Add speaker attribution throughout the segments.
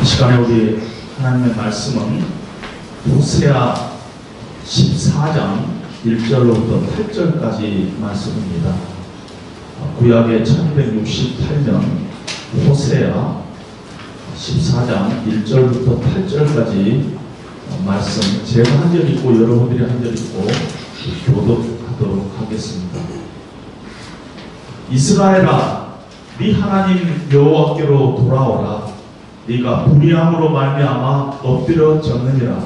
Speaker 1: 시간에 우리 하나님의 말씀은 호세아 14장 1절로부터 8절까지 말씀입니다. 구약의 1268년 호세아 14장 1절부터 8절까지 말씀, 제가 한 절 읽고 여러분들이 한 절 읽고 교독하도록 하겠습니다. 이스라엘아, 네 하나님 여호와께로 돌아오라. 네가 불의함으로 말미암아 엎드려 졌느니라.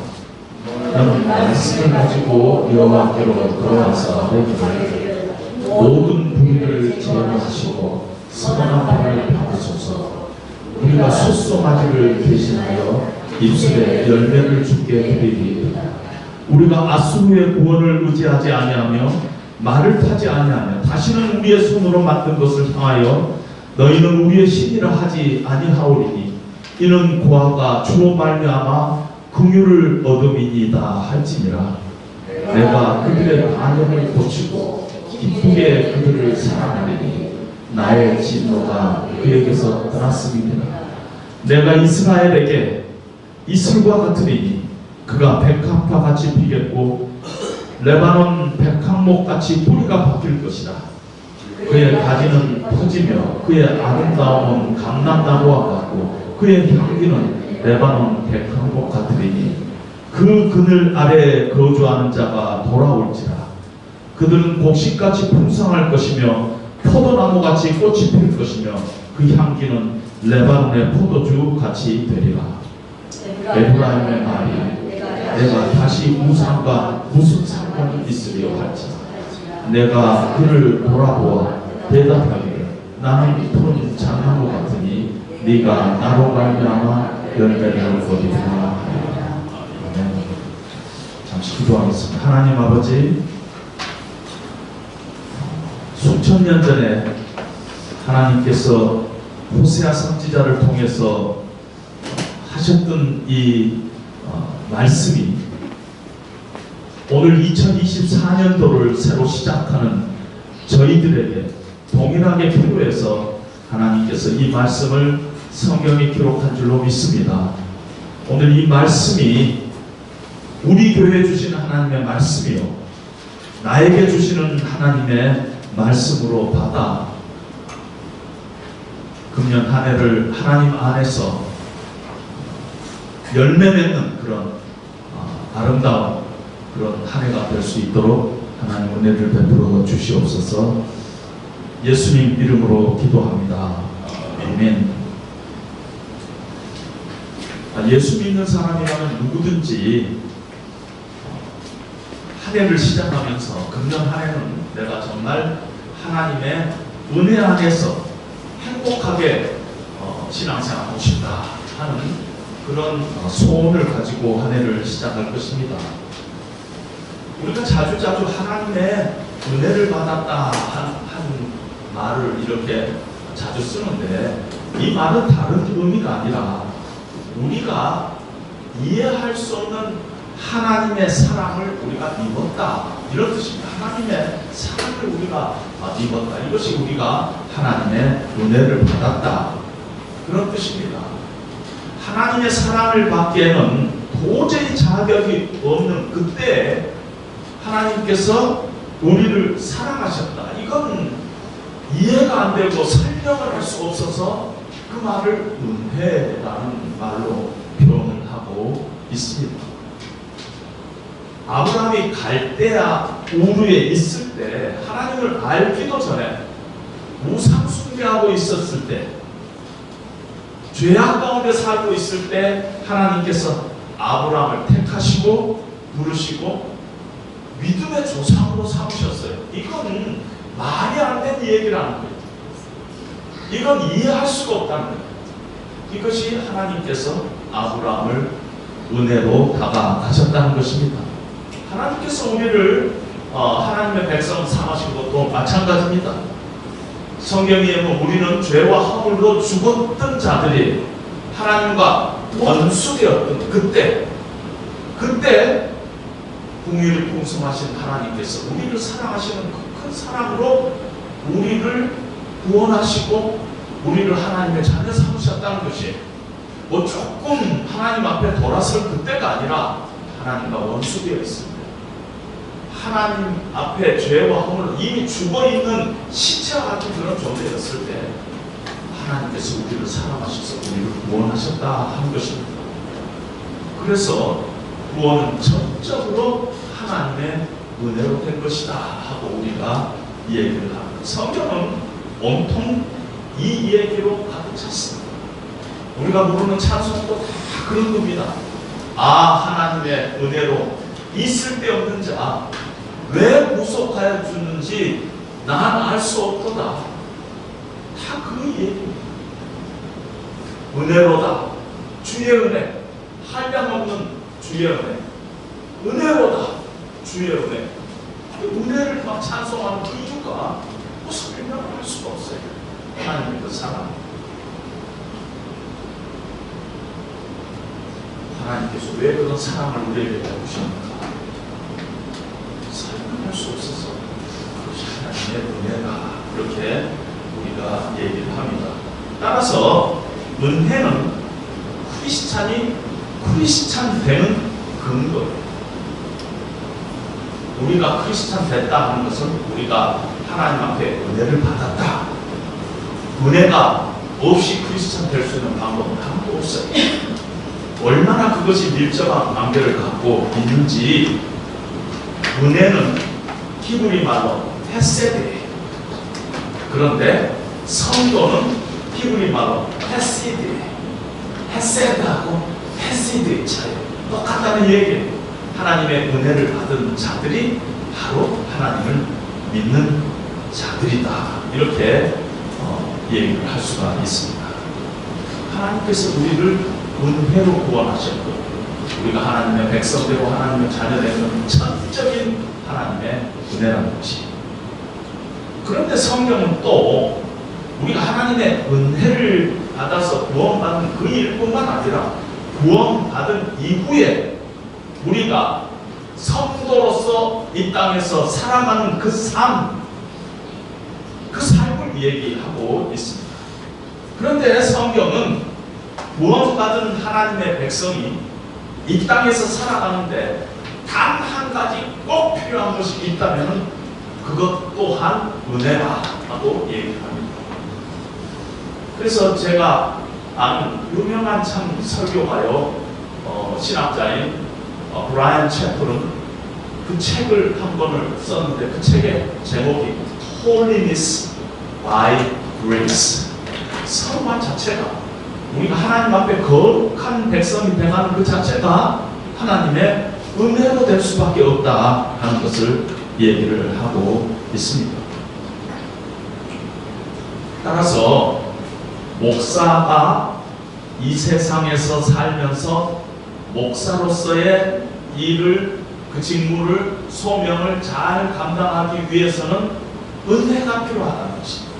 Speaker 1: 너는 말씀을 가지고 여호와께로 돌아와서 내게 모든 불의를 제어하시고 선한 법을 베푸소서. 우리가 숫송아지를 대신하여 입술에 열매를 주게 드리리. 우리가 아수르의 구원을 의지하지 아니하며 말을 타지 아니하며 다시는 우리의 손으로 만든 것을 향하여 너희는 우리의 신이라 하지 아니하오리니 이는 고아가 주로 말미암아 긍휼을 얻음이니이다 할지니라. 내가 그들의 반역을 고치고 기쁘게 그들을 사랑하리니 나의 진노가 그에게서 떠났음이니라. 내가 이스라엘에게 이슬과 같으리니 그가 백합화 같이 피겠고 레바논 백합목 같이 뿌리가 바뀔 것이다. 그의 가지는 퍼지며 그의 아름다움은 감람나무와 같고 그의 향기는 레바논 백합목 같으리니 그 그늘 아래에 거주하는 자가 돌아올지라. 그들은 곡식같이 풍성할 것이며 포도나무같이 꽃이 필 것이며 그 향기는 레바논의 포도주 같이 되리라. 에브라임의 말이 내가 다시 우상과 무슨 상관이 있으리요 할지 내가 그를 돌아보아 대답하기를 나는 푸른 장나무 같으니 네가 나로 말미암아 열매를 거두리라 하리라. 잠시 기도하겠습니다. 하나님 아버지, 수천 년 전에 하나님께서 호세아 선지자를 통해서 하셨던 이 말씀이 오늘 2024년도를 새로 시작하는 저희들에게 동일하게 필요해서 하나님께서 이 말씀을 성경에 기록한 줄로 믿습니다. 오늘 이 말씀이 우리 교회에 주시는 하나님의 말씀이요 나에게 주시는 하나님의 말씀으로 받아 금년 한 해를 하나님 안에서 열매 맺는 그런 아름다운 그런 한 해가 될 수 있도록 하나님 은혜를 베풀어 주시옵소서. 예수님 이름으로 기도합니다. 아멘. 예수 믿는 사람이라면 누구든지 한 해를 시작하면서 금년 한 해는 내가 정말 하나님의 은혜 안에서 행복하게 신앙생활하고 싶다 하는 그런 소원을 가지고 한 해를 시작할 것입니다. 우리가 자주자주 하나님의 은혜를 받았다 하는 말을 이렇게 자주 쓰는데 이 말은 다른 의미가 아니라 우리가 이해할 수 없는 하나님의 사랑을 우리가 입었다 이런 뜻입니다. 하나님의 사랑을 우리가 입었다. 이것이 우리가 하나님의 은혜를 받았다 그런 뜻입니다. 하나님의 사랑을 받기에는 도저히 자격이 없는 그때 하나님께서 우리를 사랑하셨다. 이건 이해가 안 되고 설명을 할 수 없어서 그 말을 은혜라는 말로 표현을 하고 있습니다. 아브라함이 갈대아 우르에 있을 때 하나님을 알기도 전에 우상 숭배하고 있었을 때 죄악 가운데 살고 있을 때 하나님께서 아브라함을 택하시고 부르시고 믿음의 조상으로 삼으셨어요. 이건 말이 안 되는 얘기라는 거예요. 이건 이해할 수가 없다는 거예요. 이것이 하나님께서 아브라함을 은혜로 다가가셨다는 것입니다. 하나님께서 우리를 하나님의 백성 삼으신 것도 마찬가지입니다. 성경에 보면 우리는 죄와 허물로 죽었던 자들이 하나님과 원수되었던 그때 긍휼이 풍성하신 하나님께서 우리를 사랑하시는 그 큰 사랑으로 우리를 구원하시고 우리를 하나님의 자녀 삼으셨다는 것이 뭐 조금 하나님 앞에 돌아설 그때가 아니라 하나님과 원수되어 있습니다. 하나님 앞에 죄와 허물로 이미 죽어있는 시체와 같은 그런 존재였을 때 하나님께서 우리를 사랑하셔서 우리를 구원하셨다 하는 것입니다. 그래서 구원은 전적으로 하나님의 은혜로 된 것이다 하고 우리가 이 얘기를 합니다. 성경은 온통 이 얘기로 가득 찼습니다. 우리가 부르는 찬송도 다 그런 겁니다. 하나님의 은혜로 있을 데 없는 자 왜 구속하여 주는지 난 알 수 없도다. 다 그 얘기입니다. 은혜로다. 주의 은혜. 한량없는 주의 은혜. 은혜로다. 주의 은혜. 은혜를 막 찬송하는 그 이유가 뭐 설명을 할 수가 없어요. 하나님의 그 사랑. 하나님께서 왜 그런 사랑을 우리에게 베푸셨는가? 설명할 수 없어서 그것이 하나님의 은혜다. 이렇게 우리가 얘기를 합니다. 따라서 은혜는 크리스찬이 크리스찬 되는 근거예요. 우리가 크리스찬 됐다 하는 것은 우리가 하나님 앞에 은혜를 받았다. 은혜가 없이 크리스찬 될 수 있는 방법은 아무도 없어요. 얼마나 그것이 밀접한 관계를 갖고 있는지. 은혜는 히브리 말로 헤세드예요. 그런데 성도는 히브리 말로 헤시드예요. 헤세드하고 헤시드의 차이. 똑같다는 얘기예요. 하나님의 은혜를 받은 자들이 바로 하나님을 믿는 자들이다. 이렇게 얘기를 할 수가 있습니다. 하나님께서 우리를 은혜로 구원하셨고 우리가 하나님의 백성되고 하나님의 자녀되는 전적인 하나님의 은혜라는 것이. 그런데 성경은 또 우리가 하나님의 은혜를 받아서 구원받은 그 일뿐만 아니라 구원받은 이후에 우리가 성도로서 이 땅에서 살아가는 그 삶, 그 삶을 얘기하고 있습니다. 그런데 성경은 구원받은 하나님의 백성이 이 땅에서 살아가는데 단 한 가지 꼭 필요한 것이 있다면 그것 또한 은혜라 하고 얘기합니다. 그래서 제가 아는 유명한 참 설교가요, 신학자인 브라이언 채플은 그 책을 한 권을 썼는데 그 책의 제목이 Holiness by Grace. 성화 자체가 우리가 하나님 앞에 거룩한 백성이 되는 그 자체가 하나님의 은혜로 될 수밖에 없다 하는 것을 얘기를 하고 있습니다. 따라서 목사가 이 세상에서 살면서 목사로서의 일을, 그 직무를, 소명을 잘 감당하기 위해서는 은혜가 필요하다는 것입니다.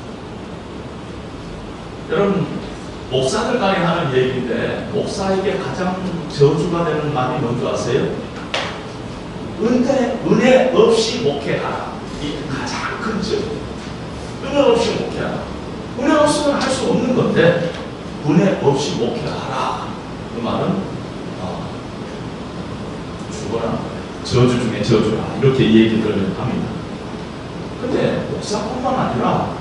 Speaker 1: 여러분, 목사들 간에 하는 얘기인데 목사에게 가장 저주가 되는 말이 뭔지 아세요? 은혜 없이 목회하라. 이 가장 큰 저주. 은혜 없이 목회하라. 은혜 없으면 할 수 없는 건데 은혜 없이 목회하라. 그 말은 죽어라. 저주 중에 저주라. 이렇게 얘기를 합니다. 근데 목사뿐만 아니라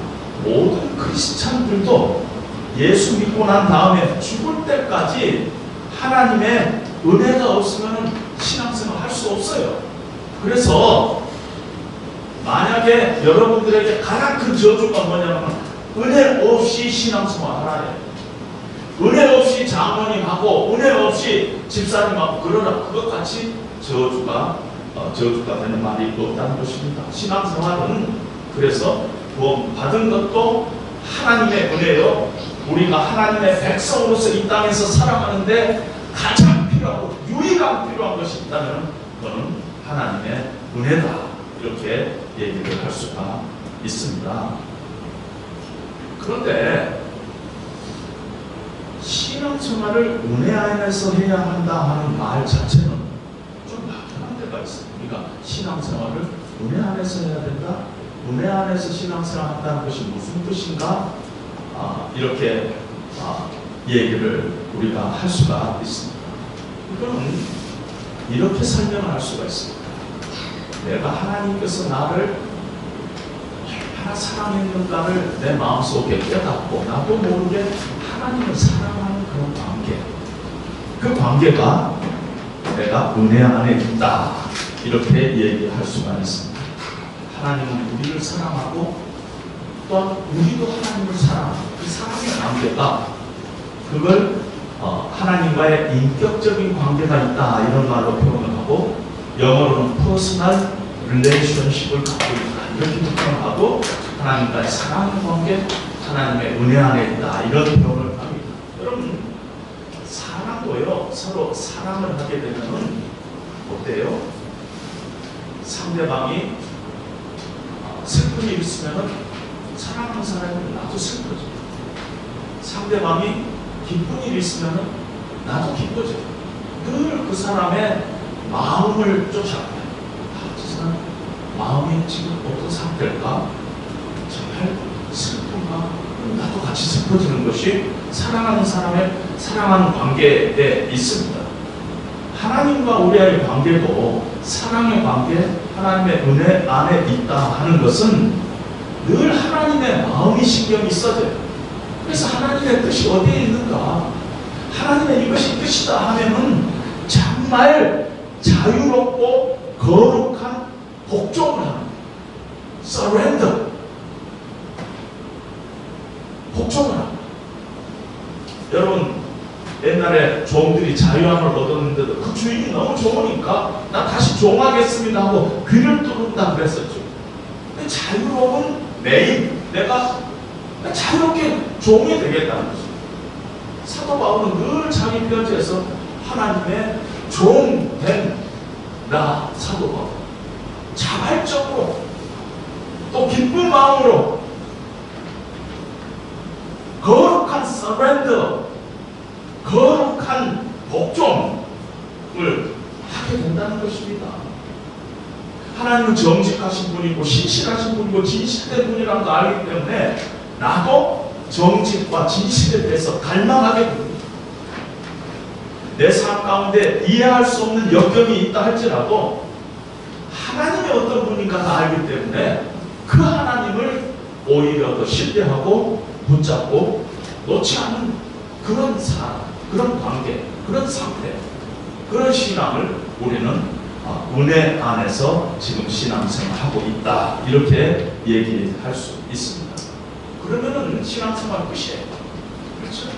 Speaker 1: 모든 크리스찬들도 예수 믿고 난 다음에 죽을 때까지 하나님의 은혜가 없으면 신앙생활 할 수 없어요. 그래서 만약에 여러분들에게 가장 큰 저주가 뭐냐면 은혜 없이 신앙생활 하라예요. 은혜 없이 장로님하고 은혜 없이 집사님하고 그러나 그것같이 저주가 되는 말이 없다는 것입니다. 신앙생활은 그래서 구원 받은 것도 하나님의 은혜요. 우리가 하나님의 백성으로서 이 땅에서 살아가는데 가장 필요하고 유일한 필요한 것이 있다면 그거는 하나님의 은혜다. 이렇게 얘기를 할 수가 있습니다. 그런데 신앙생활을 은혜 안에서 해야 한다 하는 말 자체는 좀 막연한 데가 있습니다. 우리가 신앙생활을 은혜 안에서 해야 된다? 은혜 안에서 신앙생활 한다는 것이 무슨 뜻인가? 이렇게 얘기를 우리가 할 수가 있습니다. 이거는 이렇게 설명을 할 수가 있습니다. 내가 하나님께서 나를 얼마나 사랑했는가를 내 마음속에 깨닫고 나도 모르게 하나님을 사랑하는 그런 관계, 그 관계가 내가 은혜 안에 있다, 이렇게 얘기할 수가 있습니다. 하나님은 우리를 사랑하고 또한 우리도 하나님을 사랑하고 그 사랑의 관계가, 그걸 하나님과의 인격적인 관계가 있다, 이런 말로 표현을 하고, 영어로는 personal relationship을 갖고 있다, 이렇게 표현하고, 하나님과의 사랑의 관계, 하나님의 은혜 안에 있다, 이런 표현을 합니다. 여러분, 사랑도요, 서로 사랑을 하게 되면은 어때요? 상대방이 슬픈 일 있으면은 사랑하는 사람은 나도 슬퍼져. 상대방이 기쁜 일이 있으면은 나도 기뻐져. 늘 그 사람의 마음을 쫓아가요. 저 사람 마음이 지금 어떤 상태일까? 정말 슬픈가? 나도 같이 슬퍼지는 것이 사랑하는 사람의 사랑하는 관계에 있습니다. 하나님과 우리의 관계도 사랑의 관계, 하나님의 은혜 안에 있다 하는 것은 늘 하나님의 마음이 신경이 써져요. 그래서 하나님의 뜻이 어디에 있는가? 하나님의 이것이 뜻이다 하면은 정말 자유롭고 거룩한 복종을 하는, surrender, 복종을 하는. 여러분, 옛날에 종들이 자유함을 얻었는데도 그 주인이 너무 좋으니까 나 다시 종하겠습니다 하고 귀를 뚫는다 그랬었죠. 근데 자유로운 내일 내가 자유롭게 종이 되겠다는 거죠. 사도 바울은 늘 자기 편지에서 하나님의 종된 나 사도 바울, 자발적으로 또 기쁜 마음으로 거룩한 서렌더, 거룩한 복종을 하게 된다는 것입니다. 하나님은 정직하신 분이고 신실하신 분이고 진실된 분이라는 걸 알기 때문에 나도 정직과 진실에 대해서 갈망하게 됩니다. 내 삶 가운데 이해할 수 없는 역경이 있다 할지라도 하나님이 어떤 분인가 알기 때문에 그 하나님을 오히려 더 신뢰하고 붙잡고 놓지 않는 그런 사람, 그런 관계, 그런 상태, 그런 신앙을 우리는 은혜 안에서 지금 신앙생활하고 있다, 이렇게 얘기할 수 있습니다. 그러면은 신앙생활 끝이에요. 그렇죠?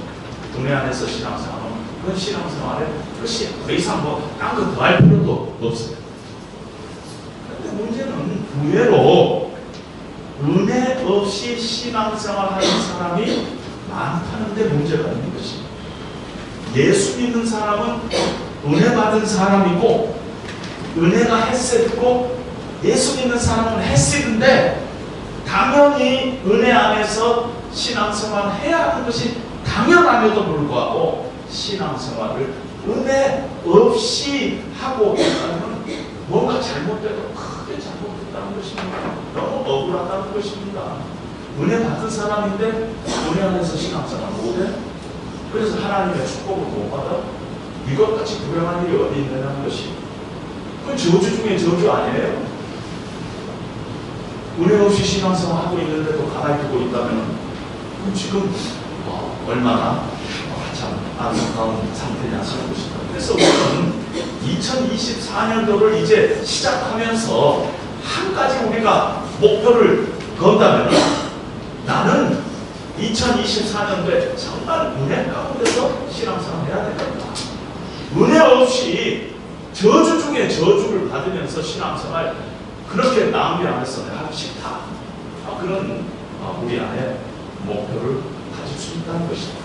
Speaker 1: 은혜 안에서 신앙생활은 그런 신앙생활의 끝이에요. 더 이상 딴 거 더 할 필요도 없어요. 그런데 문제는 의외로 은혜 없이 신앙생활하는 사람이 많다는데 문제가 있는 것입니다. 예수 믿는 사람은 은혜 받은 사람이고 은혜가 햇셋이고 예수 믿는 사람은 햇셋인데 당연히 은혜 안에서 신앙생활을 해야 하는 것이 당연함에도 불구하고 신앙생활을 은혜 없이 하고 있다면 뭔가 잘못돼도 크게 잘못됐다는 것입니다. 너무 억울하다는 것입니다. 은혜 받은 사람인데 은혜 안에서 신앙생활 못해? 그래서 하나님의 축복을 못 받아? 이것같이 불행한 일이 어디 있느냐는 것이, 그건 저주 중에 저주 아니에요? 은혜 없이 신앙생활 하고 있는데도 가만히 두고 있다면 그럼 지금 얼마나 참 안타까운 상태냐 하는 것이다. 그래서 우리는 2024년도를 이제 시작하면서 한 가지 우리가 목표를 건다면, 나는 2024년도에 정말 은혜 가운데서 신앙생활 해야 된다. 은혜 없이 저주 중에 저주를 받으면서 신앙생활 그렇게 낭비 안에서 하기 싫다. 그런 우리 안에 목표를 가질 수 있다는 것입니다.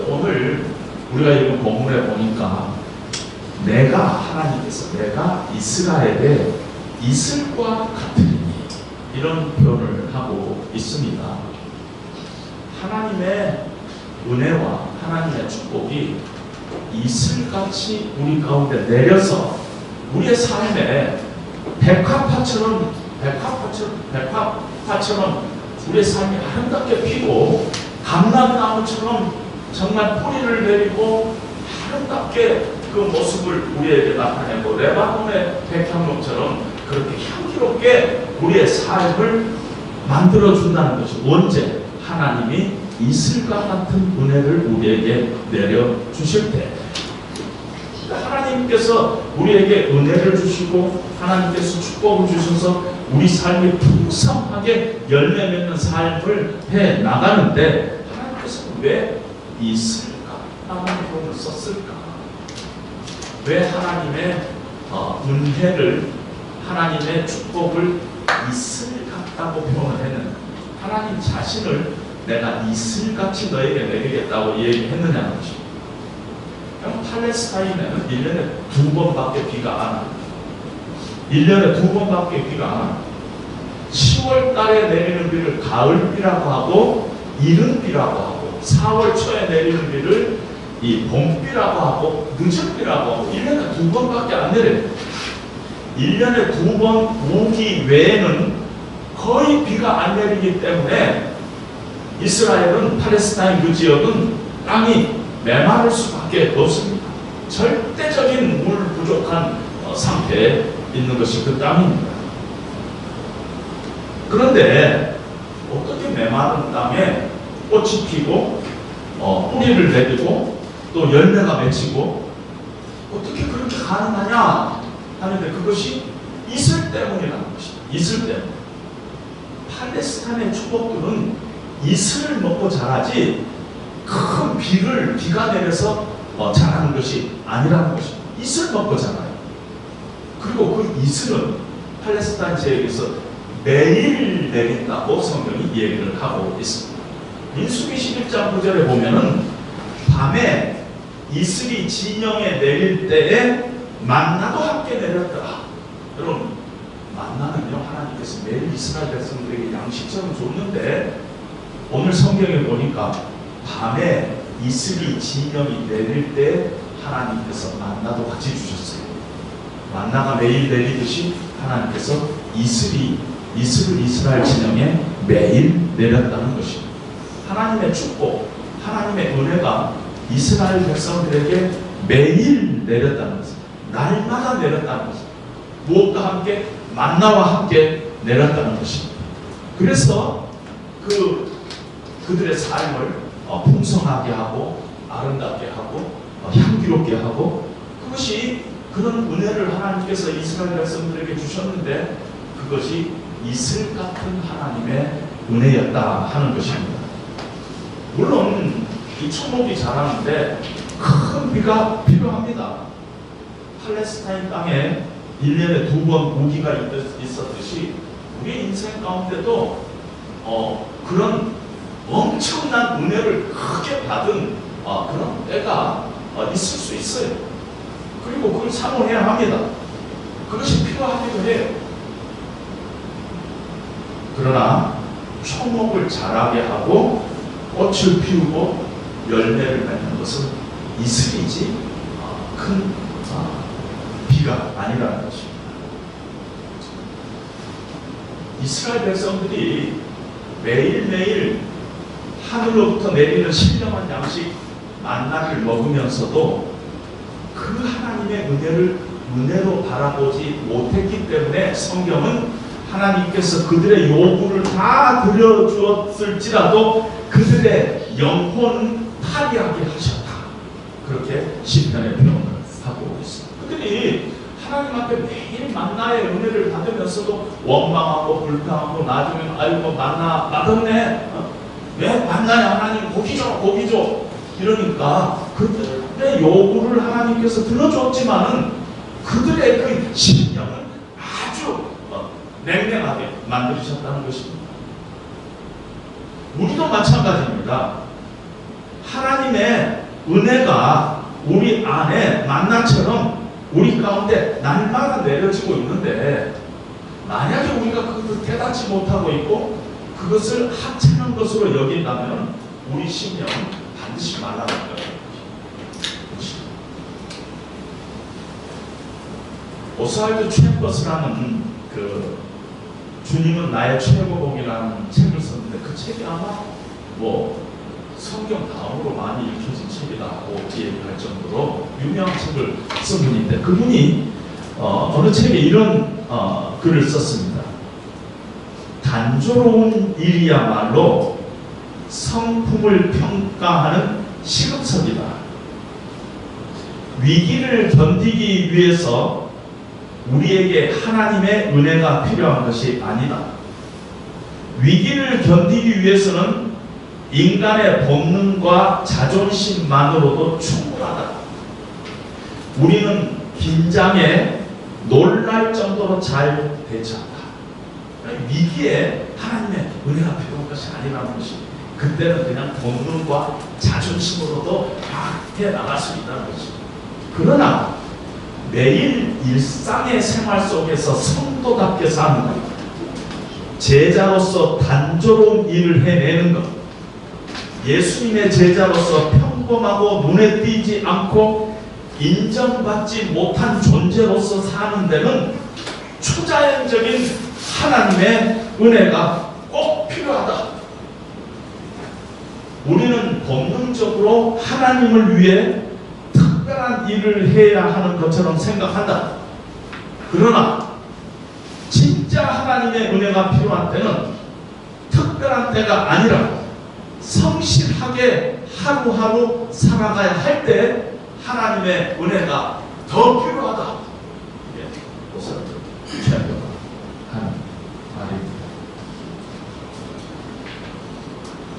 Speaker 1: 오늘 우리가 읽은 본문에 보니까 내가 이스라엘의 이슬과 같으니 이런 표현을 하고 있습니다. 하나님의 은혜와 하나님의 축복이 이슬같이 우리 가운데 내려서 우리의 삶에 백화파처럼 우리의 삶이 아름답게 피고 감람나무처럼 정말 뿌리를 내리고 아름답게 그 모습을 우리에게 나타내고 레바논의 백향목처럼 그렇게 향기롭게 우리의 삶을 만들어준다는 것이 언제 하나님이 이슬과 같은 은혜를 우리에게 내려주실 때, 하나님께서 우리에게 은혜를 주시고 하나님께서 축복을 주셔서 우리 삶이 풍성하게 열매 맺는 삶을 해 나가는데 하나님께서 왜 이슬과 라는 표현을 썼을까? 왜 하나님의 은혜를, 하나님의 축복을 이슬 같다고 표현을 했는가? 하나님 자신을 내가 이슬같이 너에게 내리겠다고 얘기했느냐는 것입니다. 팔레스타인에는 1년에 2번밖에 비가 안 와요. 1년에 2번밖에 비가 안 와요. 10월 달에 내리는 비를 가을비라고 하고 이른비라고 하고, 4월 초에 내리는 비를 이 봄비라고 하고 늦은비라고 하고 1년에 2번밖에 안 내려요. 1년에 2번 우기 외에는 거의 비가 안 내리기 때문에 이스라엘은, 팔레스타인 그 지역은 땅이 메마를 수밖에 없습니다. 절대적인 물 부족한 상태에 있는 것이 그 땅입니다. 그런데 어떻게 메마른 땅에 꽃이 피고 뿌리를 내리고 또 열매가 맺히고 어떻게 그렇게 가능하냐 하는데, 그것이 이슬 때문이라는 것입니다. 이슬 때문. 팔레스타인의 축복들은 이슬을 먹고 자라지 큰 비가 내려서 자라는 것이 아니라는 것입니다. 이슬 먹고 자라요. 그리고 그 이슬은 팔레스타인 지역에서 매일 내린다고 성경이 얘기를 하고 있습니다. 민수기 11장 9절에 보면은 밤에 이슬이 진영에 내릴 때에 만나도 함께 내렸더라. 여러분, 만나는요 하나님께서 매일 이스라엘 백성들에게 양식처럼 줬는데, 오늘 성경에 보니까 밤에 이슬이 진영이 내릴 때 하나님께서 만나도 같이 주셨어요. 만나가 매일 내리듯이 하나님께서 이슬을 이스라엘 진영에 매일 내렸다는 것입니다. 하나님의 축복, 하나님의 은혜가 이스라엘 백성들에게 매일 내렸다는 것입니다. 날마다 내렸다는 것입니다. 무엇과 함께? 만나와 함께 내렸다는 것입니다. 그래서 그들의 삶을 풍성하게 하고 아름답게 하고 향기롭게 하고, 그것이 그런 은혜를 하나님께서 이스라엘 백성들에게 주셨는데 그것이 이슬 같은 하나님의 은혜였다 하는 것입니다. 물론 이 초목이 자라는데 큰 비가 필요합니다. 팔레스타인 땅에 1년에 2번 우기가 있었듯이 우리 인생 가운데도 그런 엄청난 은혜를 크게 받은 그런 때가 있을 수 있어요. 그리고 그걸 사모해야 합니다. 그것이 필요하기도 해요. 그러나 초목을 자라게 하고 꽃을 피우고 열매를 맺는 것은 이슬이지 큰 비가 아니라는 것입니다. 이스라엘 백성들이 매일매일 하늘로부터 내리는 신령한 양식 만나를 먹으면서도 그 하나님의 은혜로 바라보지 못했기 때문에 성경은 하나님께서 그들의 요구를 다 들려주었을지라도 그들의 영혼은 파리하게 하셨다. 그렇게 시편에 표현을 하고 있습니다. 그들이 하나님 앞에 매일 만나의 은혜를 받으면서도 원망하고 불평하고 나중에 아이고 만나 맛없네. 왜 만나야 하나님 고기 줘 이러니까 그들의 요구를 하나님께서 들어줬지만은 그들의 그 심령은 아주 냉랭하게 만드셨다는 것입니다. 우리도 마찬가지입니다. 하나님의 은혜가 우리 안에 만나처럼 우리 가운데 날마다 내려지고 있는데, 만약에 우리가 그것을 깨닫지 못하고 있고 그것을 하찮은 것으로 여긴다면 우리 심령은 반드시 말라갈 거예요. 오스왈드 챔버스라는 그 주님은 나의 최고봉이라는 책을 썼는데 그 책이 아마 성경 다음으로 많이 읽혀진 책이라고 얘기할 정도로 유명한 책을 쓴 분인데, 그분이 어느 책에 이런 글을 썼습니다. 단조로운 일이야말로 성품을 평가하는 시금석이다. 위기를 견디기 위해서 우리에게 하나님의 은혜가 필요한 것이 아니다. 위기를 견디기 위해서는 인간의 본능과 자존심만으로도 충분하다. 우리는 긴장에 놀랄 정도로 잘 대처한다. 위기에 하나님의 은혜가 필요한 것이 아니라는 것이, 그때는 그냥 본능과 자존심으로도 막 해나갈 수 있다는 것이. 그러나 매일 일상의 생활 속에서 성도답게 사는 것, 제자로서 단조로운 일을 해내는 것, 예수님의 제자로서 평범하고 눈에 띄지 않고 인정받지 못한 존재로서 사는 데는 초자연적인 하나님의 은혜가 꼭 필요하다. 우리는 본능적으로 하나님을 위해 특별한 일을 해야 하는 것처럼 생각한다. 그러나 진짜 하나님의 은혜가 필요한 때는 특별한 때가 아니라 성실하게 하루하루 살아가야 할 때 하나님의 은혜가 더 필요하다. 이게 우선 최고한 말입니다.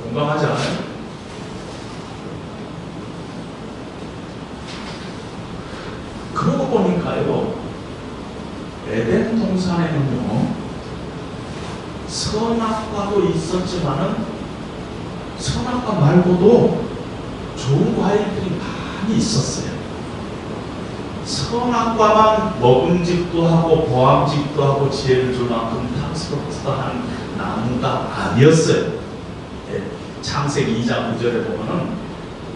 Speaker 1: 공감하지 않아요? 그러고 보니까요, 에덴 동산에는요, 선악과도 있었지만은 선악과 말고도 좋은 과일들이 많이 있었어요. 선악과만 먹음직도 하고 보암직도 하고 지혜를 줄 만큼 탐스럽다한 나무가 아니었어요. 창세기 2장 9절에 보면은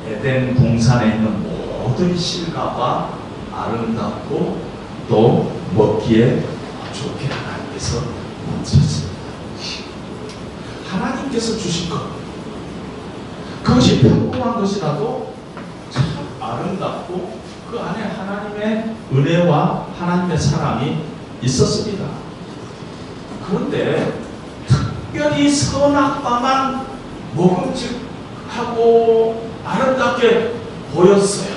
Speaker 1: 에덴 동산에 있는 모든 실과가 아름답고 또 먹기에 좋게 하나님께서 만드셨습니다. 하나님께서 주신 것, 그것이 평범한 것이라도 참 아름답고 그 안에 하나님의 은혜와 하나님의 사랑이 있었습니다. 그런데 특별히 선악과만 먹음직하고 아름답게 보였어요.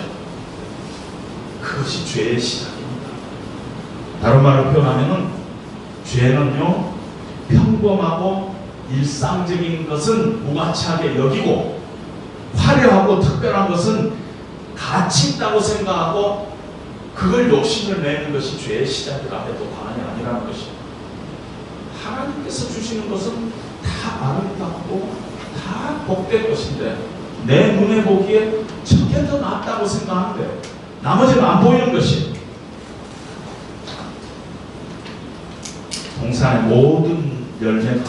Speaker 1: 그것이 죄의 시작입니다. 다른 말로 표현하면 죄는요, 평범하고 일상적인 것은 무가치하게 여기고 화려하고 특별한 것은 가치 있다고 생각하고 그걸 욕심을 내는 것이 죄의 시작이라 해도 과언이 아니라는 것입니다. 하나님께서 주시는 것은 다 아름답고 다 복된 것인데 내 눈에 보기에 저게 더 낫다고 생각하는데 나머지는 안 보이는 것이, 동산의 모든 열매가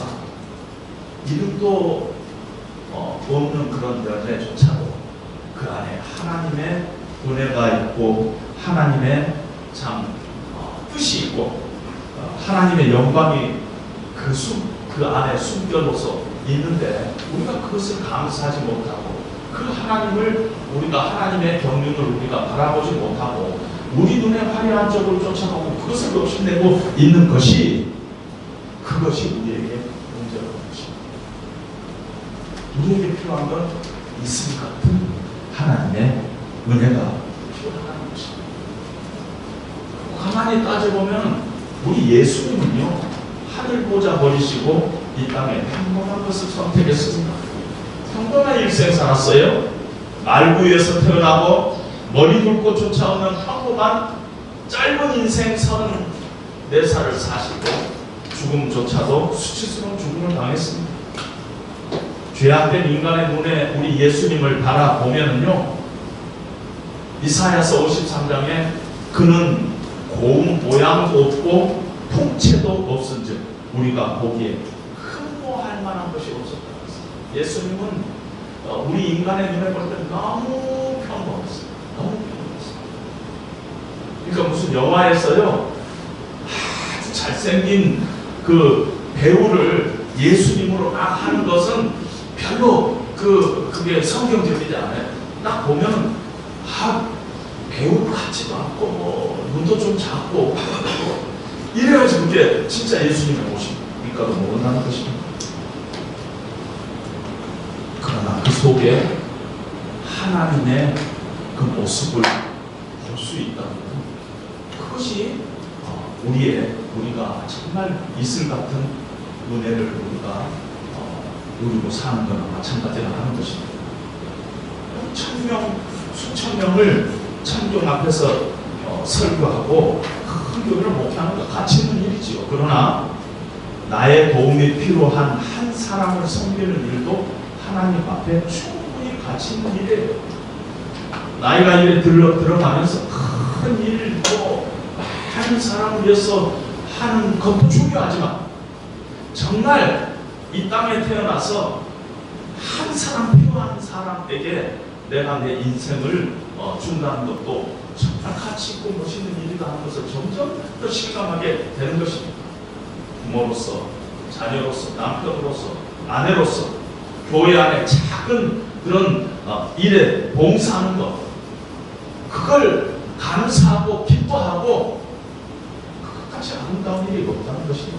Speaker 1: 이름도 없는 그런 열매조차도 그 안에 하나님의 은혜가 있고 하나님의 참 뜻이 있고 하나님의 영광이 그 안에 숨겨져서 있는데 우리가 그것을 감사하지 못하고 그 하나님을 우리가 하나님의 경륜을 우리가 바라보지 못하고 우리 눈에 화려한 쪽으로 쫓아가고 그것을 욕심내고 있는 것이, 그것이 우리에게 문제라는 것입니다. 우리에게 필요한 건 이슬 같은 하나님의 은혜가 필요하다는 것입니다. 가만히 따져보면 우리 예수님은요, 하늘 보좌 버리시고 이 땅에 평범한 것을 선택했습니다. 평범한 일생 살았어요. 말구에서 태어나고 머리 굵고 쫓아오는 평범한 짧은 인생 34살을 사시고 죽음조차도 수치스러운 죽음을 당했습니다. 죄악된 인간의 눈에 우리 예수님을 바라보면은요, 이사야서 53장에 그는 고운 모양도 없고 통체도 없은즉 우리가 보기에 흠모할 만한 것이 없었다. 예수님은 우리 인간의 눈에 볼 때 너무 평범했어요. 너무 평범했어요. 그러니까 무슨 영화에서요, 아주 잘생긴 그 배우를 예수님으로 막 하는 것은 별로 그게 성경적이지 않아요. 딱 보면 배우 같지도 않고 눈도 좀 작고 이래가지고 그게 진짜 예수님의 모습일까도 모른다는 것입니다. 그러나 그 속에 하나님의 그 모습을 볼 수 있다는 그것이 우리가 정말 이슬 같은 은혜를 우리가 누리고 사는 거나 마찬가지라는 것입니다. 수천 명을 천경 앞에서 설교하고 큰 교회를 목회하는 것 가치 있는 일이지요. 그러나 나의 도움이 필요한 한 사람을 섬기는 일도 하나님 앞에 충분히 가치 있는 일이에요. 나이가 이래 들어가면서 큰 일도 많은 사람을 위해서 하는 것도 중요하지만 정말 이 땅에 태어나서 한 사람 필요한 사람에게 내가 내 인생을 준다는 것도 정말 가치 있고 멋있는 일이다 하는 것을 점점 더 실감하게 되는 것입니다. 부모로서, 자녀로서, 남편으로서, 아내로서 교회 안에 작은 그런 일에 봉사하는 것, 그걸 감사하고 기뻐하고 그것까지 아름다운 일이 없다는 것입니다.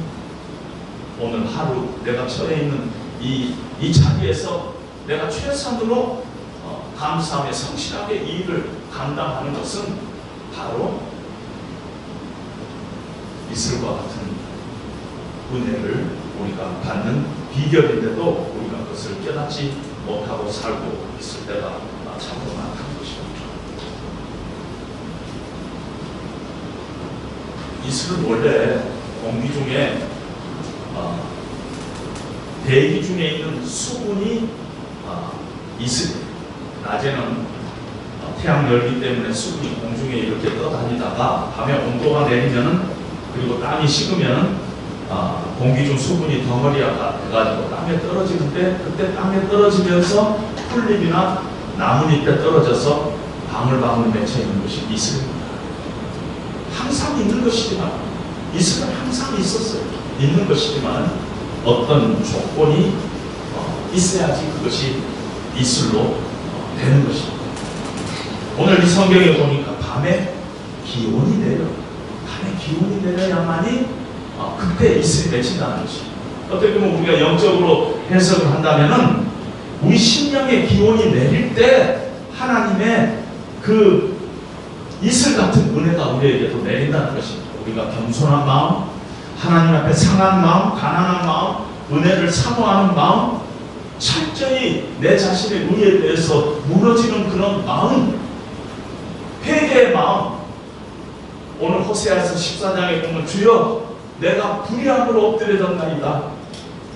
Speaker 1: 오늘 하루 내가 처해 있는 이 자리에서 내가 최선으로 감사하며 성실하게 이 일을 감당하는 것은 바로 이슬과 같은 은혜를 우리가 받는 비결인데도 우리가 그것을 깨닫지 못하고 살고 있을 때가 참으로 많다는 것입니다. 이슬은 원래 공기 중에 대기 중에 있는 수분이 이슬. 낮에는 태양 열기 때문에 수분이 공중에 이렇게 떠다니다가 밤에 온도가 내리면은 그리고 땀이 식으면은 공기 중 수분이 덩어리가 돼가지고 땅에 떨어지는데 그때 땅에 떨어지면서 풀잎이나 나뭇잎에 떨어져서 방울방울 맺혀 있는 것이 이슬입니다. 항상 있는 것이지만 이슬은 항상 있었어요. 있는 것이지만 어떤 조건이 있어야지 그것이 이슬로 되는 것입니다. 오늘 이 성경에 보니까 밤에 기온이 내려, 밤에 기온이 내려야만이 그때 이슬이 맺힌다는 것입니다. 어떻게 보면 우리가 영적으로 해석을 한다면은 우리 심령의 기온이 내릴 때 하나님의 그 이슬 같은 은혜가 우리에게도 내린다는 것입니다. 우리가 겸손한 마음, 하나님 앞에 상한 마음, 가난한 마음, 은혜를 사모하는 마음, 철저히 내 자신의 의에 대해서 무너지는 그런 마음, 회개의 마음. 오늘 호세아서 14장에 보면 주여 내가 불의함으로 엎드려졌나이다.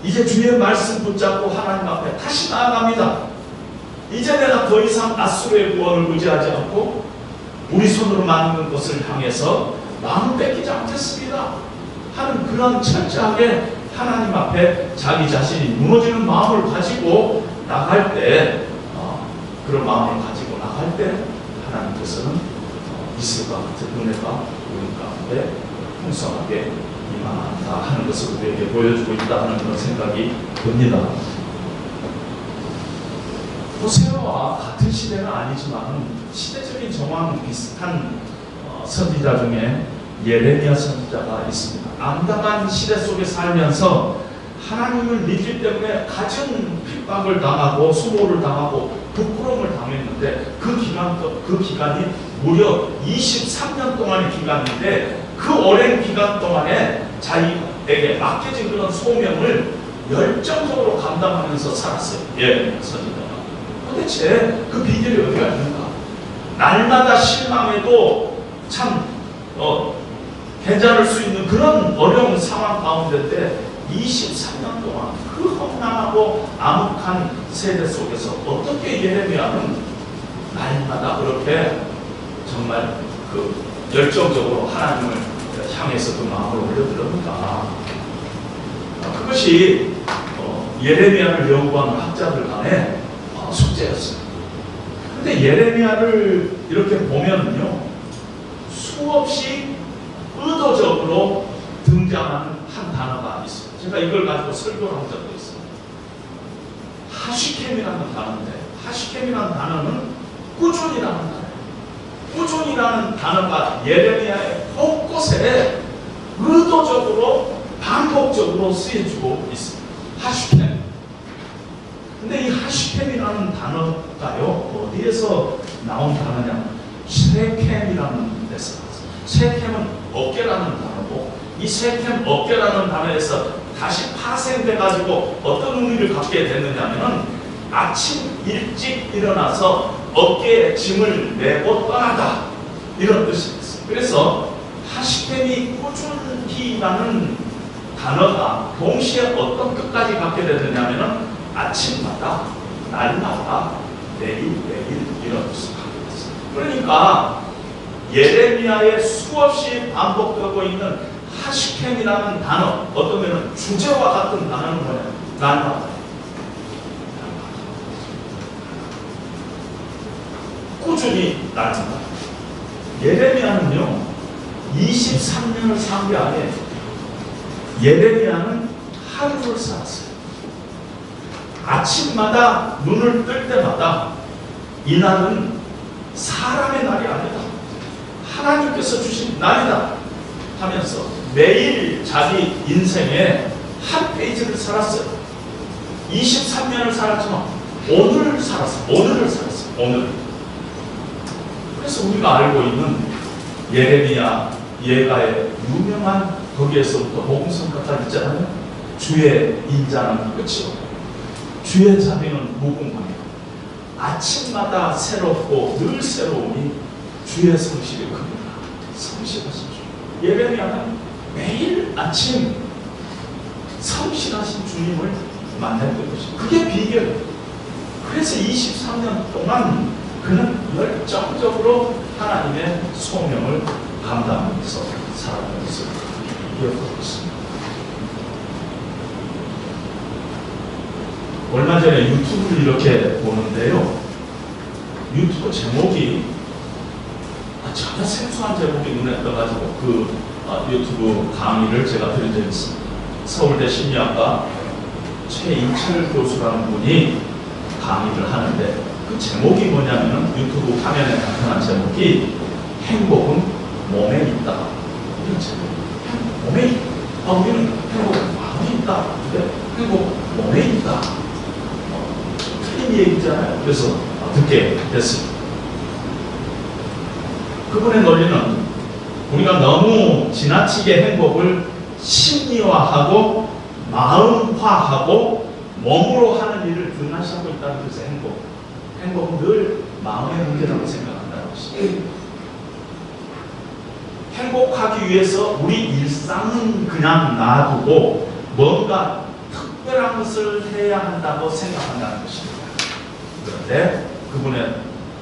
Speaker 1: 이제 주의 말씀 붙잡고 하나님 앞에 다시 나아갑니다. 이제 내가 더 이상 앗수르의 구원을 의지하지 않고 우리 손으로 만든 것을 향해서 마음을 뺏기지 않겠습니다 하는 그런 철저하게 하나님 앞에 자기 자신이 무너지는 마음을 가지고 나갈 때 그런 마음을 가지고 나갈 때 하나님께서는 이슬과 같은 은혜가 우리 가운데 풍성하게 임한다 하는 것을 우리에게 보여주고 있다 하는 그런 생각이 듭니다. 호세아와 같은 시대는 아니지만 시대적인 정황 비슷한 선지자 중에 예레미야 선지자가 있습니다. 암담한 시대 속에 살면서 하나님을 믿기 때문에 갖은 핍박을 당하고 수모를 당하고 부끄러움을 당했는데 그 기간이 무려 23년 동안의 기간인데 그 오랜 기간 동안에 자기에게 맡겨진 그런 소명을 열정적으로 감당하면서 살았어요. 예, 선지자가. 도대체 그 비결이 어디가 있는가? 날마다 실망해도 참 괜찮을 수 있는 그런 어려운 상황 가운데인데 23년 동안 그 험난하고 암흑한 세대 속에서 어떻게 예레미야는 날마다 그렇게 정말 그 열정적으로 하나님을 향해서 그 마음을 올려드립니까? 그것이 예레미야를 연구하는 학자들 간의 숙제였어요. 근데 예레미야를 이렇게 보면요, 수없이 의도적으로 등장하는 한 단어가 있어요. 제가 이걸 가지고 설교를 한 적도 있어요. 하시켐이라는 단어. 구준이라는 단어가 예레미야의 곳곳에 의도적으로 반복적으로 쓰여지고 있습니다. 하슈켄. 근데 이 하슈켄이라는 단어가요, 어디에서 나온 단어냐? 쉐켐이라는 데서 나왔어요. 쉐켐은 어깨라는 단어고, 이 쉐켐 어깨라는 단어에서 다시 파생돼 가지고 어떤 의미를 갖게 됐느냐면은 아침 일찍 일어나서 어깨에 짐을 메고 떠나다, 이런 뜻이 있어요. 그래서 하시켄이 꾸준히라는 단어가 동시에 어떤 뜻까지 갖게 되느냐면은 아침마다, 날마다, 매일 이런 뜻을 갖게 됐어요. 그러니까 예레미야에 수없이 반복되고 있는 하시켄이라는 단어, 어떤 면은 주제와 같은 단어는 뭐냐? 날마다, 꾸준히 날마다. 예레미야는요 23년을 산 게 아니에요. 예레미야는 하루를 살았어요. 아침마다 눈을 뜰 때마다 이날은 사람의 날이 아니다, 하나님께서 주신 날이다 하면서 매일 자기 인생의 한 페이지를 살았어요. 23년을 살았지만 오늘을 살았어요. 오늘. 그래서 우리가 알고 있는 예레미야 예가의 유명한 거기에서부터 복음성가까지 있잖아요. 주의 인자는 끝이 없고 주의 자비는 무궁하며 아침마다 새롭고 늘 새로우니 주의 성실이 큽니다. 성실하신 주. 예레미야는 매일 아침 성실하신 주님을 만났던 것이죠. 그게 비결이에요. 그래서 23년 동안 그는 열정적으로 하나님의 소명을 감당하면서 살아가는 것을 기억하고 있습니다. 얼마 전에 유튜브를 이렇게 보는데요, 유튜브 제목이 전혀 생소한 제목이 눈에 떠가지고 그 유튜브 강의를 제가 들은 적이 있습니다. 서울대 심리학과 최인철 교수라는 분이 강의를 하는데, 그 제목이 뭐냐면은 유튜브 화면에 나타난 제목이 행복은 몸에 있다, 이런 제목. 몸에 있다. 우리는 행복은 마음에 있다. 근데 행복 몸에 있다. 틀린 얘기잖아요. 그래서 듣게 됐습니다. 그분의 논리는 우리가 너무 지나치게 행복을 심리화하고 마음화하고 몸으로 하는 일을 등한시하고 있다는 뜻의 행복은 늘 마음의 문제라고 생각한다는 것입니다. 행복하기 위해서 우리 일상은 그냥 놔두고 뭔가 특별한 것을 해야 한다고 생각한다는 것입니다. 그런데 그분의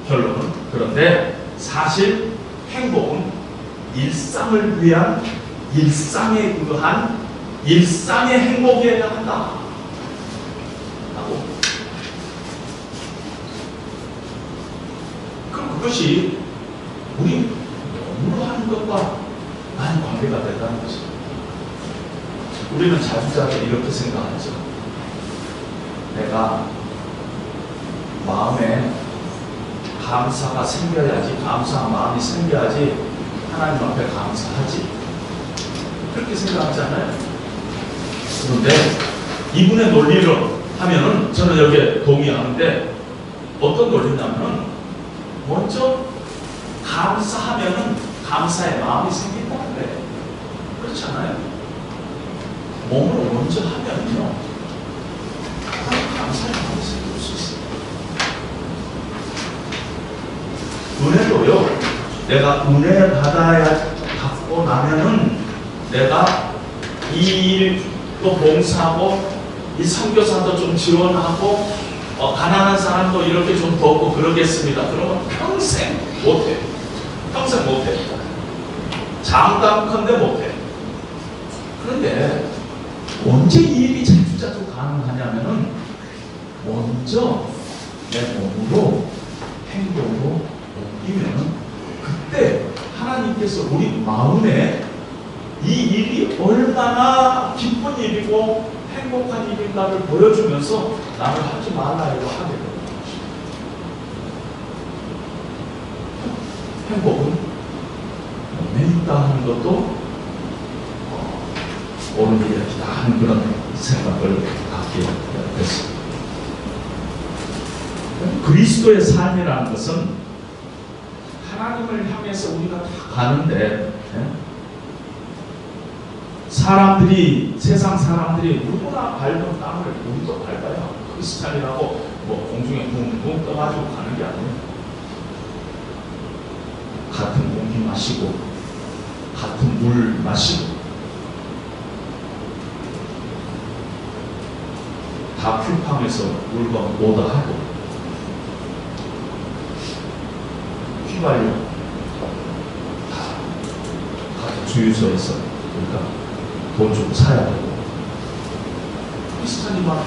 Speaker 1: 결론은, 그런데 사실 행복은 일상을 위한, 일상에 의한 일상의 행복이어야 한다 하고, 그럼 그것이 우리 몸으로 하는 것과 많이 관계가 된다는 것입니다. 우리는 자주자주 이렇게 생각하죠. 내가 마음에 감사가 생겨야지, 감사한 마음이 생겨야지 하나님 앞에 감사하지, 그렇게 생각하잖아요. 그런데 이분의 논리로 하면은 저는 여기에 동의하는데, 어떤 논리냐면은 먼저 감사하면은 감사의 마음이 생긴다는데, 그렇잖아요. 몸으로 먼저 하면요 감사의 마음이 생길 수 있어요. 은혜도요, 내가 은혜 받고 나면은 내가 이 일도 봉사하고 이 선교사도 좀 지원하고 가난한 사람도 이렇게 좀 돕고 그러겠습니다. 그러면 평생 못해. 장담컨대 못해. 그런데 언제 이 일이 자주자주 가능하냐면은 먼저 내 몸으로 행동으로 옮기면은 그때 하나님께서 우리 마음에 이 일이 얼마나 기쁜 일이고 행복한 일인가를 보여주면서 나를 하지 말라 이거 하게 되는 것입니다. 행복은 하는 것도 옳은 일이다 하는 그런 생각을 갖게 됐습니다. 그리스도의 삶이라는 것은 하나님을 향해서 우리가 다 가는데, 사람들이, 세상 사람들이 누구나 밟은 땅을 우리도 밟아야 크리스찬이라고 공중에 붕붕 떠가지고 가는 게 아니에요. 같은 공기 마시고 같은 물 마시고 다 큐팡에서 물건 오더하고 휘발유 다 같은 주유소에서 우리가 돈 주고 사야 되고, 크리스찬이 많은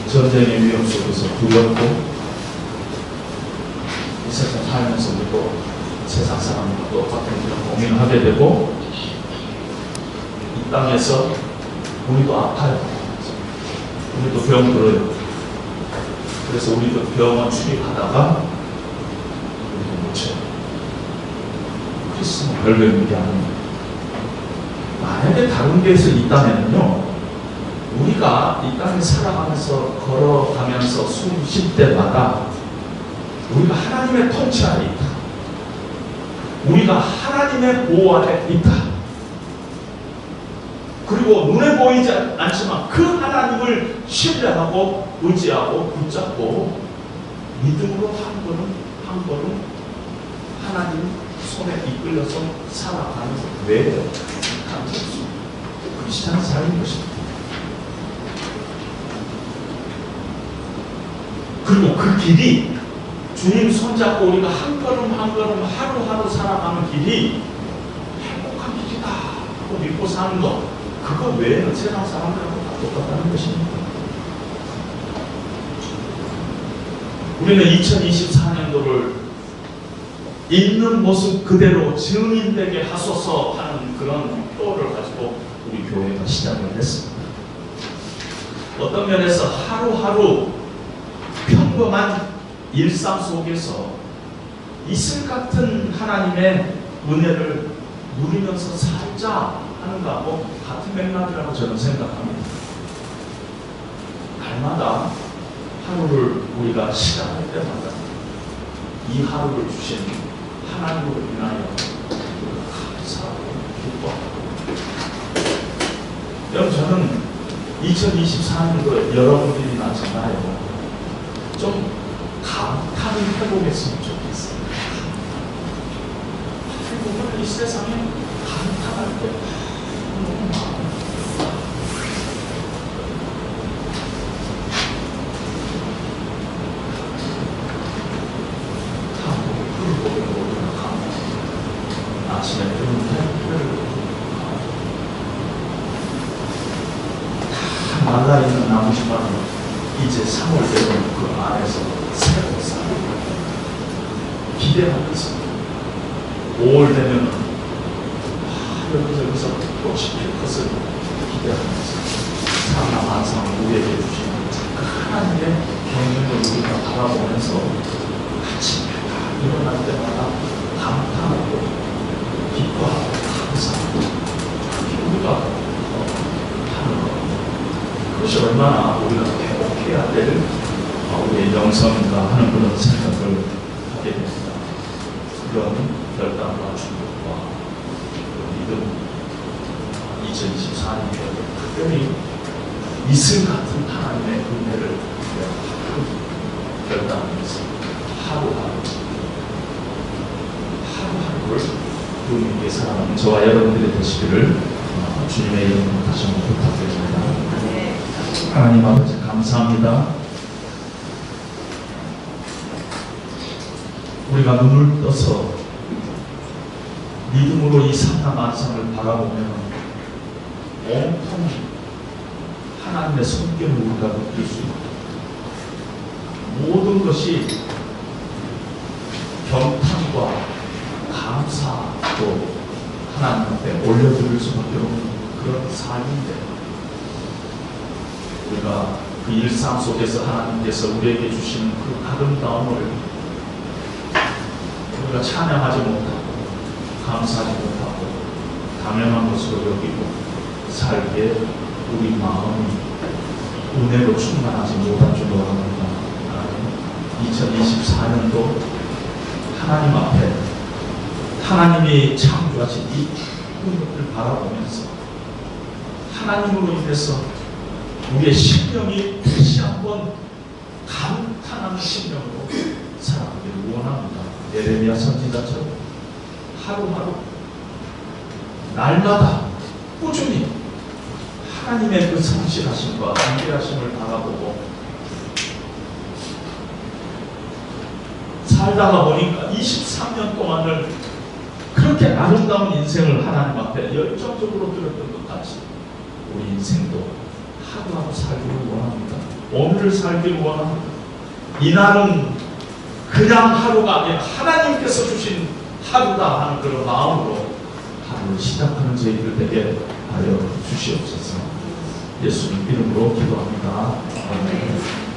Speaker 1: 전쟁의 위험 속에서 두렵고 이 세상 살면서도 세상 사람과 똑같은 그런 고민을 하게 되고, 이 땅에서 우리도 아파요. 우리도 병 들어요. 그래서 우리도 병원 출입하다가 우리도 못 쳐요. 크리스는 별거 있는 게 아닙니다. 만약에 다른 데에서 있다면요, 우리가 이 땅에 살아가면서 걸어가면서 숨 쉴 때마다 우리가 하나님의 통치 아래 있다. 우리가 하나님의 보호 아래 있다. 그리고 눈에 보이지 않지만 그 하나님을 신뢰하고 의지하고 붙잡고 믿음으로 한 걸음 하나님 손에 이끌려서 살아가면서 왜 크리스찬 삶인 것입니다. 그리고 그 길이 주님 손잡고 우리가 한 걸음 한 걸음 하루하루 살아가는 길이 행복한 길이다 하고 믿고 사는 것, 그거 외에는 세상 사람들하고 다 똑같다는 것입니다. 우리는 2024년도를 있는 모습 그대로 증인되게 하소서 하는 그런 표를 가지고 우리 교회가 시작을 했습니다. 어떤 면에서 하루하루 평범한 일상 속에서 이슬 같은 하나님의 은혜를 누리면서 살자 하는 것하고 같은 맥락이라고 저는 생각합니다. 날마다 하루를 우리가 시작할 때마다 이 하루를 주신 하나님으로 인하여 감사하고 기뻐하고, 여러분, 저는 2024년도 여러분들이 나잖아요. 좀 감탄을 해보겠으면 좋겠어요. 그리고 이 세상에 감탄할 때 너무 많아요. 아침에 다 말라있는 나무지만 이제 3월 되면 그 안에서 새로 살고 기대하고 있습니다. 5월 되면 여기서 꽃이 필 것을 기대하고 있습니다. 상남한상 우리에게 주시는 그 하나님의 경륜을 우리가 바라보면서 아침마다 일어날 때마다 감탄하고 기뻐하고 감사하고 우리가 하는 것, 그것이 얼마나 우리가 회복해야 될 우리의 영성인가 하는 그런 생각을 하게 됩니다. 그런 결단과 충격과 믿음, 2024년에 특별히 이슬 같은 하나님의 은혜를 결단하면서 하루하루를 주님께 살아가는 저와 여러분들이 되시기를 주님의 이름으로 다시 한번 부탁드립니다. 하나님 아버지 감사합니다. 우리가 눈을 떠서 믿음으로 이 상남한상을 바라보면 온통 하나님의 손길을 우리가 느낄 수 있고, 모든 것이 경탄과 감사도 하나님 앞에 올려드릴 수밖에 없는 그런 삶인데, 우리가 그 일상 속에서 하나님께서 우리에게 주시는 그 아름다움을 우리가 찬양하지 못하고 감사하지 못하고 당연한 것으로 여기고 살기에 우리 마음이 은혜로 충만하지 못한 줄로 합니다. 2024년도 하나님 앞에 하나님이 창조하신 이 꿈을 바라보면서 하나님으로 인해서 우리의 심령이 다시 한번 감탄하는 심령으로 살아가기를 원합니다. 예레미야 선지자처럼 하루하루 날마다 꾸준히 하나님의 그 성실하심과 안개하심을 바라보고 살다가 보니까 23년 동안을 그렇게 아름다운 인생을 하나님 앞에 열정적으로 드렸던 것 같이 우리 인생도 하루하루 살기를 원합니다. 오늘을 살기를 원합니다. 이날은 그냥 하루가 아니라 하나님께서 주신 하루다 하는 그런 마음으로 하루를 시작하는 저희들 되게 하여 주시옵소서. 예수님 이름으로 기도합니다. 아멘.